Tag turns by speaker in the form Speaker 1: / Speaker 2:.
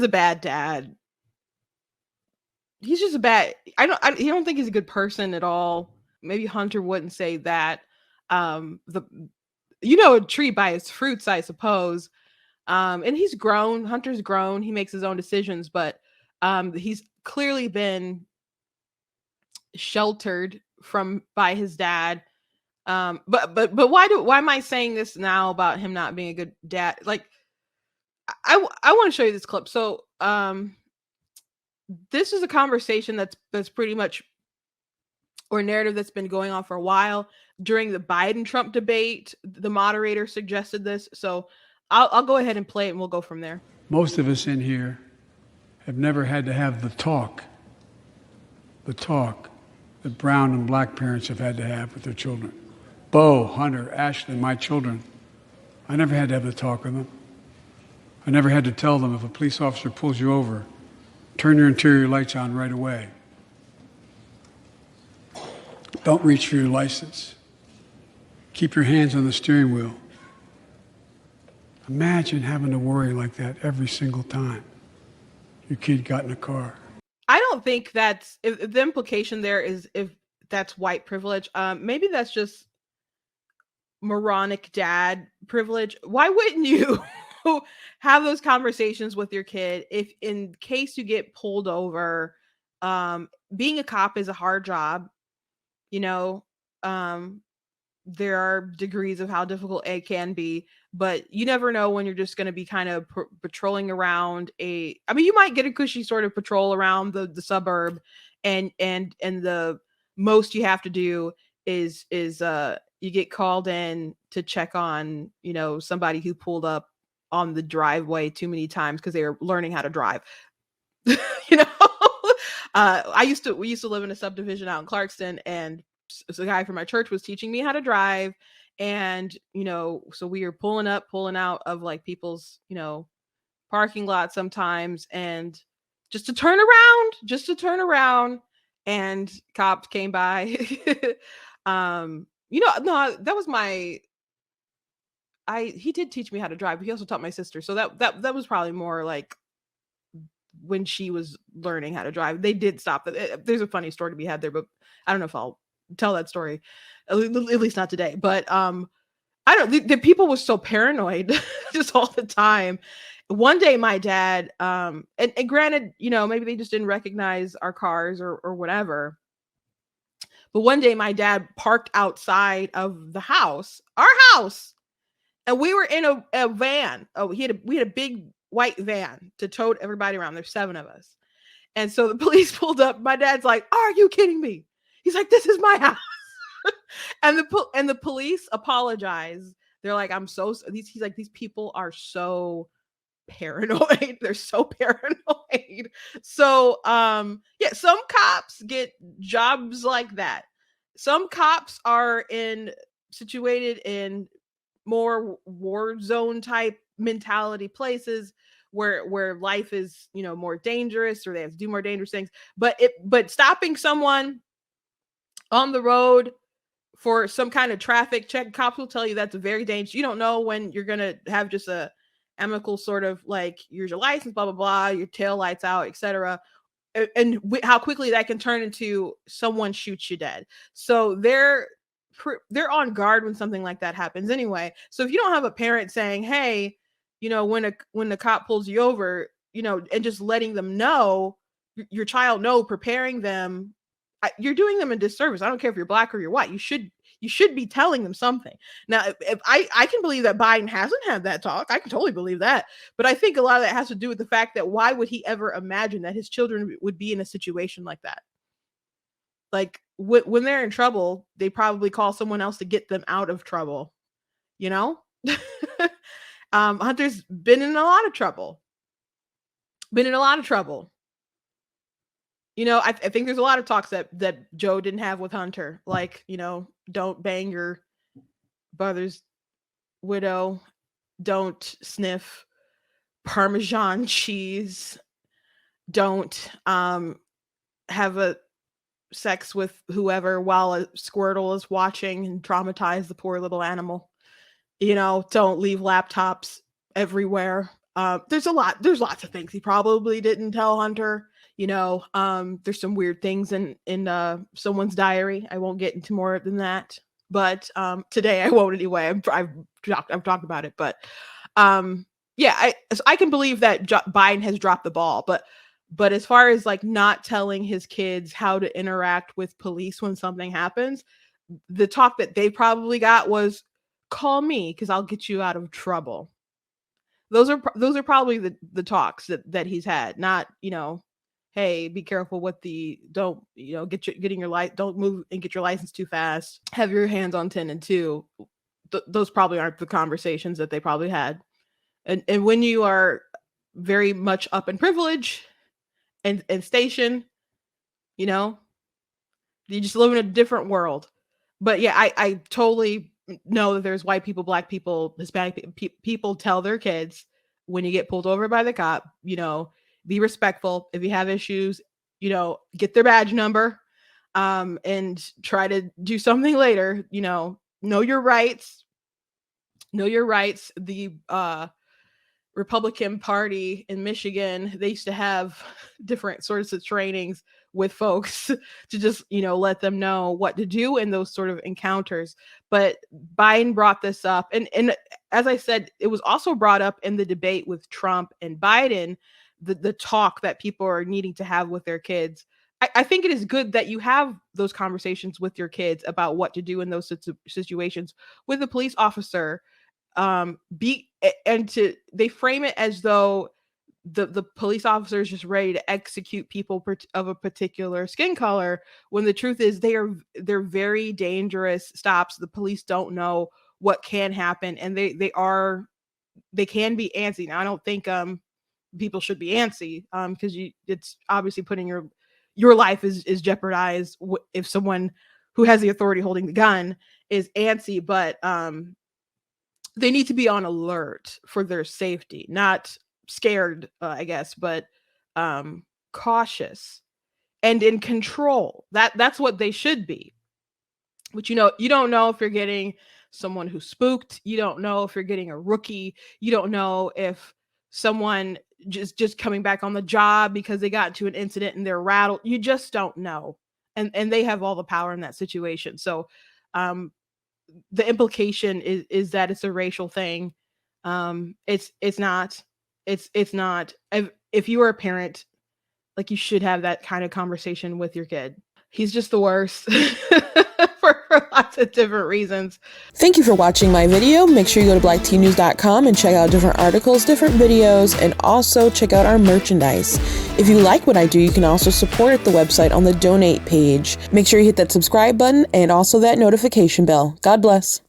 Speaker 1: is a bad dad. He's just a bad. I don't think he's a good person at all. Maybe Hunter wouldn't say that. The a tree by its fruits, I suppose. And he's grown. Hunter's grown. He makes his own decisions, but he's clearly been sheltered from by his dad. But why am I saying this now about him not being a good dad? Like I want to show you this clip. So this is a conversation that's pretty much, or narrative that's been going on for a while. During the Biden Trump debate, the moderator suggested this. So I'll go ahead and play it and we'll go from there.
Speaker 2: Most of us in here have never had to have the talk that brown and black parents have had to have with their children. Bo, Hunter, Ashley, my children, I never had to have the talk with them. I never had to tell them, if a police officer pulls you over, turn your interior lights on right away. Don't reach for your license. Keep your hands on the steering wheel. Imagine having to worry like that every single time your kid got in a car.
Speaker 1: I don't think that's, if the implication there is if that's white privilege. Maybe that's just moronic dad privilege. Why wouldn't you have those conversations with your kid if, in case you get pulled over? Being a cop is a hard job. There are degrees of how difficult it can be, but you never know when you're just going to be kind of patrolling around you might get a cushy sort of patrol around the suburb, and the most you have to do is you get called in to check on, somebody who pulled up on the driveway too many times because they were learning how to drive. We used to live in a subdivision out in Clarkston, and so the guy from my church was teaching me how to drive. And, so we were pulling out of like people's, parking lot sometimes, and just to turn around and cops came by. No, that was he did teach me how to drive, but he also taught my sister. So that was probably more like when she was learning how to drive. They did stop. There's a funny story to be had there, but I don't know if I'll tell that story, at least not today. But I don't, the people were so paranoid just all the time. One day my dad, and granted, maybe they just didn't recognize our cars or whatever, but one day my dad parked outside of our house, and we were in a van. We had a big white van to tote everybody around. There's 7 of us. And so the police pulled up. My dad's like, "Are you kidding me?" He's like, "This is my house." and the police apologized. They're like, he's like, "These people are so paranoid." They're so paranoid. So yeah, some cops get jobs like that. Some cops are situated in more war zone type mentality places where life is, more dangerous, or they have to do more dangerous things. But stopping someone on the road for some kind of traffic check, cops will tell you that's very dangerous. You don't know when you're gonna have just a amicable sort of like, here's your license, blah blah blah, your tail lights out, etc. And how quickly that can turn into someone shoots you dead. So they're on guard when something like that happens anyway. So if you don't have a parent saying, "Hey, when the cop pulls you over, and just letting them know, your child know, preparing them, you're doing them a disservice. I don't care if you're black or you're white. You should be telling them something." Now, if I can believe that Biden hasn't had that talk. I can totally believe that. But I think a lot of that has to do with the fact that why would he ever imagine that his children would be in a situation like that? Like when they're in trouble, they probably call someone else to get them out of trouble. Hunter's been in a lot of trouble. I think there's a lot of talks that Joe didn't have with Hunter. Like, don't bang your brother's widow. Don't sniff Parmesan cheese. Don't have a sex with whoever while a Squirtle is watching and traumatize the poor little animal. Don't leave laptops everywhere. There's lots of things he probably didn't tell Hunter. There's some weird things in someone's diary. I won't get into more than that, but today I won't anyway. I've talked about it, but um, yeah, I can believe that Biden has dropped the ball, but as far as like not telling his kids how to interact with police when something happens, the talk that they probably got was, "Call me because I'll get you out of trouble." Those are probably the talks that he's had, not, hey, be careful with the don't, getting your light, don't move and get your license too fast. Have your hands on 10 and 2. Those probably aren't the conversations that they probably had. And when you are very much up in privilege and station, you know, you just live in a different world. But yeah, I totally know that there's white people, black people, Hispanic people tell their kids, when you get pulled over by the cop, be respectful. If you have issues, get their badge number, and try to do something later. Know your rights. Know your rights. The Republican Party in Michigan, they used to have different sorts of trainings with folks to just, let them know what to do in those sort of encounters. But Biden brought this up. And as I said, it was also brought up in the debate with Trump and Biden, the talk that people are needing to have with their kids. I think it is good that you have those conversations with your kids about what to do in those situations with a police officer. They frame it as though the police officer is just ready to execute people of a particular skin color, when the truth is they're very dangerous stops. The police don't know what can happen, and they can be antsy. Now, I don't think people should be antsy, because it's obviously putting your life is jeopardized if someone who has the authority holding the gun is antsy. But they need to be on alert for their safety, not scared, I guess, but cautious and in control. That's what they should be. But you don't know if you're getting someone who's spooked. You don't know if you're getting a rookie. You don't know if someone just coming back on the job because they got into an incident and they're rattled. You just don't know. And they have all the power in that situation. So the implication is that it's a racial thing. It's not. It's not. If you are a parent, like, you should have that kind of conversation with your kid. He's just the worst for lots of different reasons.
Speaker 3: Thank you for watching my video. Make sure you go to blacktnews.com and check out different articles, different videos, and also check out our merchandise. If you like what I do, you can also support at the website on the donate page. Make sure you hit that subscribe button and also that notification bell. God bless.